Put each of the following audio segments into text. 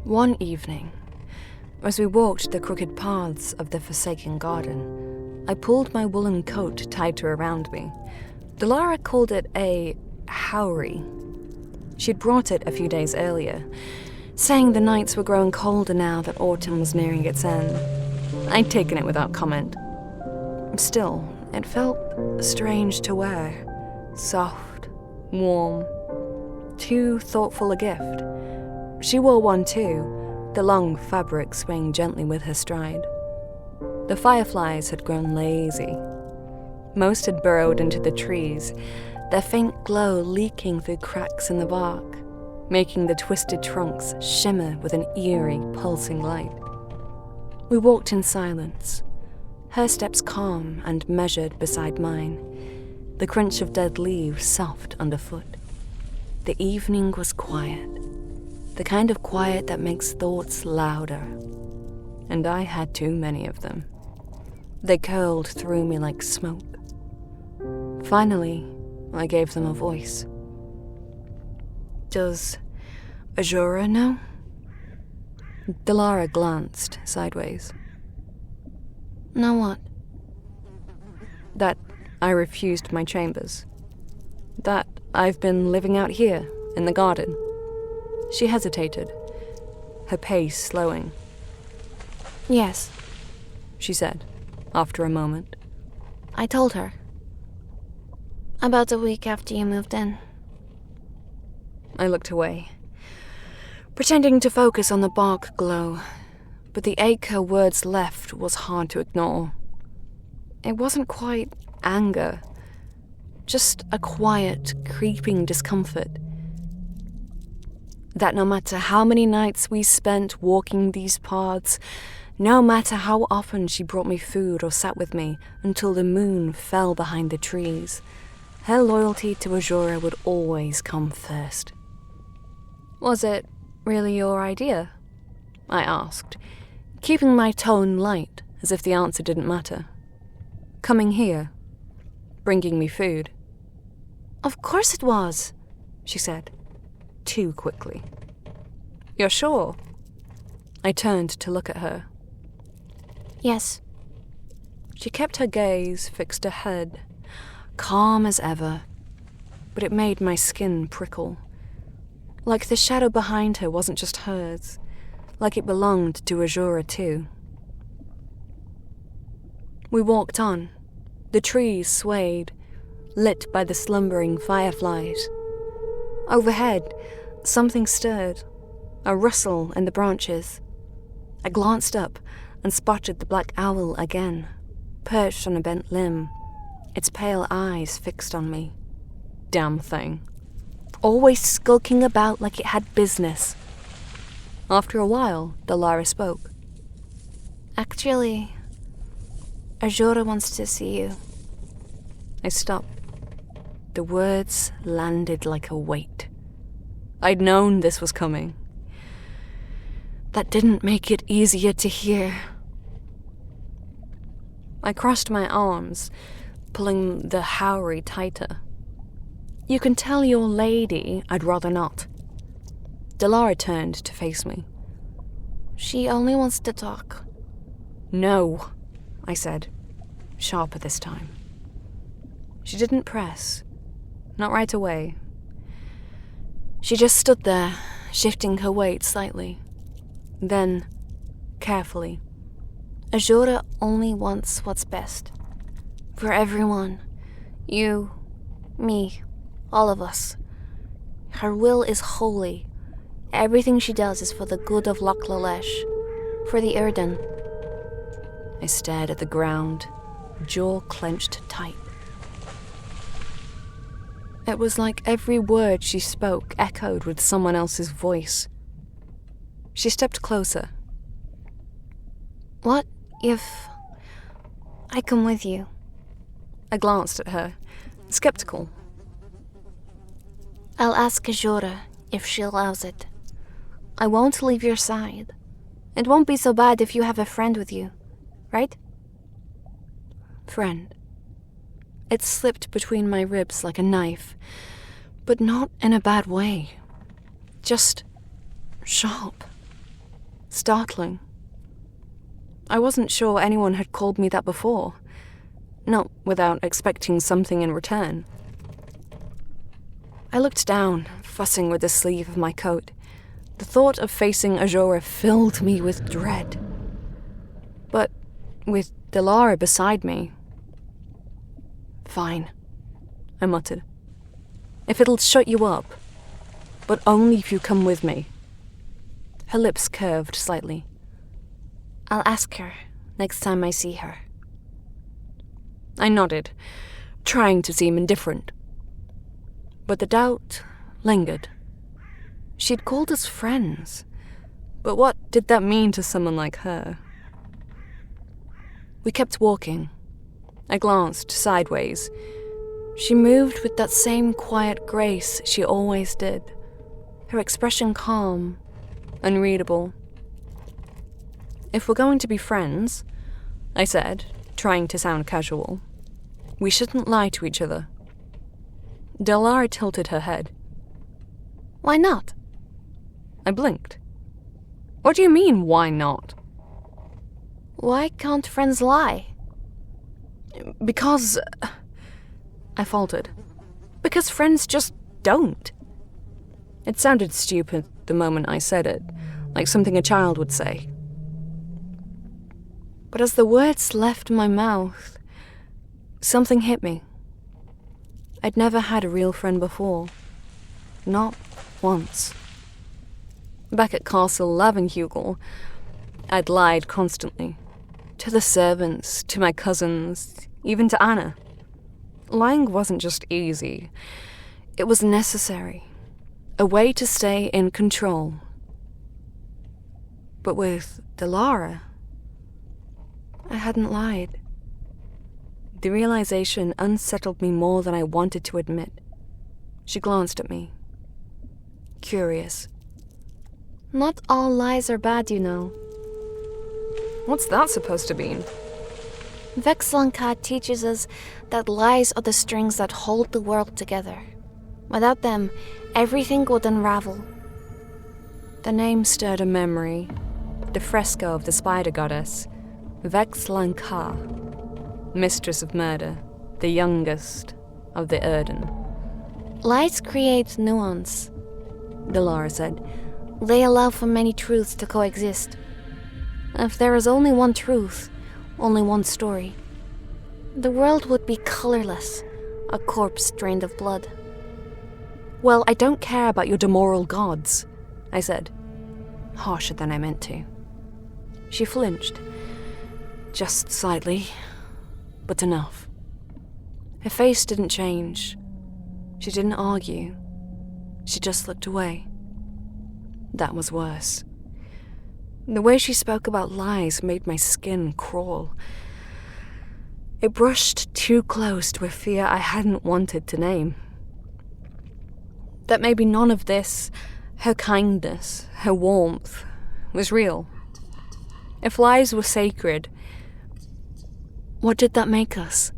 One evening, as we walked the crooked paths of the forsaken garden, I pulled my woolen coat tighter around me. Dhalâra called it a howry. She'd brought it a few days earlier, saying the nights were growing colder now that autumn was nearing its end. I'd taken it without comment. Still, it felt strange to wear. Soft, warm, too thoughtful a gift. She wore one too, the long fabric swaying gently with her stride. The fireflies had grown lazy. Most had burrowed into the trees, their faint glow leaking through cracks in the bark, making the twisted trunks shimmer with an eerie, pulsing light. We walked in silence, her steps calm and measured beside mine, the crunch of dead leaves soft underfoot. The evening was quiet, the kind of quiet that makes thoughts louder, and I had too many of them. They curled through me like smoke. Finally, I gave them a voice. Does Azura know? Dhalâra glanced sideways. Know what? That I refused my chambers. That I've been living out here, in the garden. She hesitated, her pace slowing. Yes, she said, after a moment. I told her. About a week after you moved in. I looked away, pretending to focus on the bark glow, but the ache her words left was hard to ignore. It wasn't quite anger, just a quiet, creeping discomfort. That no matter how many nights we spent walking these paths, no matter how often she brought me food or sat with me until the moon fell behind the trees, her loyalty to Azura would always come first. Was it really your idea? I asked, keeping my tone light as if the answer didn't matter. Coming here, bringing me food. Of course it was, she said, too quickly. You're sure? I turned to look at her. Yes. She kept her gaze fixed ahead, calm as ever, but it made my skin prickle. Like the shadow behind her wasn't just hers, like it belonged to Azura too. We walked on. The trees swayed, lit by the slumbering fireflies. Overhead, something stirred, a rustle in the branches. I glanced up and spotted the black owl again, perched on a bent limb, its pale eyes fixed on me. Damn thing. Always skulking about like it had business. After a while, Dhalâra spoke. Actually, Azura wants to see you. I stopped. The words landed like a weight. I'd known this was coming. That didn't make it easier to hear. I crossed my arms, pulling the howry tighter. You can tell your lady I'd rather not. Dhalâra turned to face me. She only wants to talk. No, I said, sharper this time. She didn't press. Not right away. She just stood there, shifting her weight slightly. Then, carefully, Azura only wants what's best. For everyone. You, me, all of us. Her will is holy. Everything she does is for the good of Loch Lalesh, for the Erden. I stared at the ground, jaw clenched tight. It was like every word she spoke echoed with someone else's voice. She stepped closer. What if I come with you? I glanced at her, skeptical. I'll ask Azura if she allows it. I won't leave your side. It won't be so bad if you have a friend with you. right? Friend. It slipped between my ribs like a knife, but not in a bad way. Just sharp. Startling. I wasn't sure anyone had called me that before. Not without expecting something in return. I looked down, fussing with the sleeve of my coat. The thought of facing Dhalâra filled me with dread. But with Dhalâra beside me... Fine, I muttered. If it'll shut you up, but only if you come with me. Her lips curved slightly. I'll ask her next time I see her. I nodded, trying to seem indifferent. But the doubt lingered. She'd called us friends, but what did that mean to someone like her? We kept walking. I glanced sideways. She moved with that same quiet grace she always did, her expression calm, unreadable. If we're going to be friends, I said, trying to sound casual, we shouldn't lie to each other. Dhalâra tilted her head. Why not? I blinked. What do you mean, why not? Why can't friends lie? Because... I faltered. Because friends just don't. It sounded stupid the moment I said it, like something a child would say. But as the words left my mouth, something hit me. I'd never had a real friend before. Not once. Back at Castle Lavensjugel, I'd lied constantly. To the servants, to my cousins, even to Anna. Lying wasn't just easy. It was necessary. A way to stay in control. But with Dhalâra, I hadn't lied. The realization unsettled me more than I wanted to admit. She glanced at me. Curious. Not all lies are bad, you know. What's that supposed to mean? Vexlanka teaches us that lies are the strings that hold the world together. Without them, everything would unravel. The name stirred a memory. The fresco of the spider goddess. Vexlanka, mistress of murder, the youngest of the Erden. Lies create nuance, Dhalâra said. They allow for many truths to coexist. If there is only one truth, only one story, the world would be colorless, a corpse drained of blood. Well, I don't care about your demorال gods, I said, harsher than I meant to. She flinched. Just slightly, but enough. Her face didn't change. She didn't argue. She just looked away. That was worse. The way she spoke about lies made my skin crawl. It brushed too close to a fear I hadn't wanted to name. That maybe none of this, her kindness, her warmth, was real. If lies were sacred, what did that make us?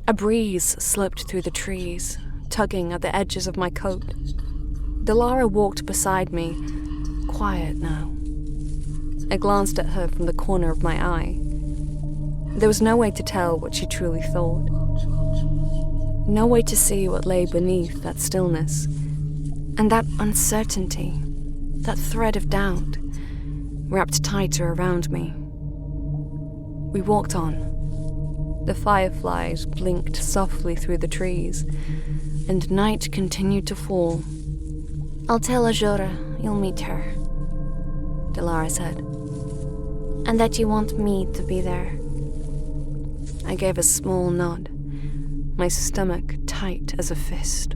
A breeze slipped through the trees, tugging at the edges of my coat. Dhalâra walked beside me, quiet now. I glanced at her from the corner of my eye. There was no way to tell what she truly thought. No way to see what lay beneath that stillness. And that uncertainty, that thread of doubt, wrapped tighter around me. We walked on. The fireflies blinked softly through the trees, and night continued to fall. I'll tell Dhalâra you'll meet her, Dhalâra said, and that you want me to be there. I gave a small nod, my stomach tight as a fist.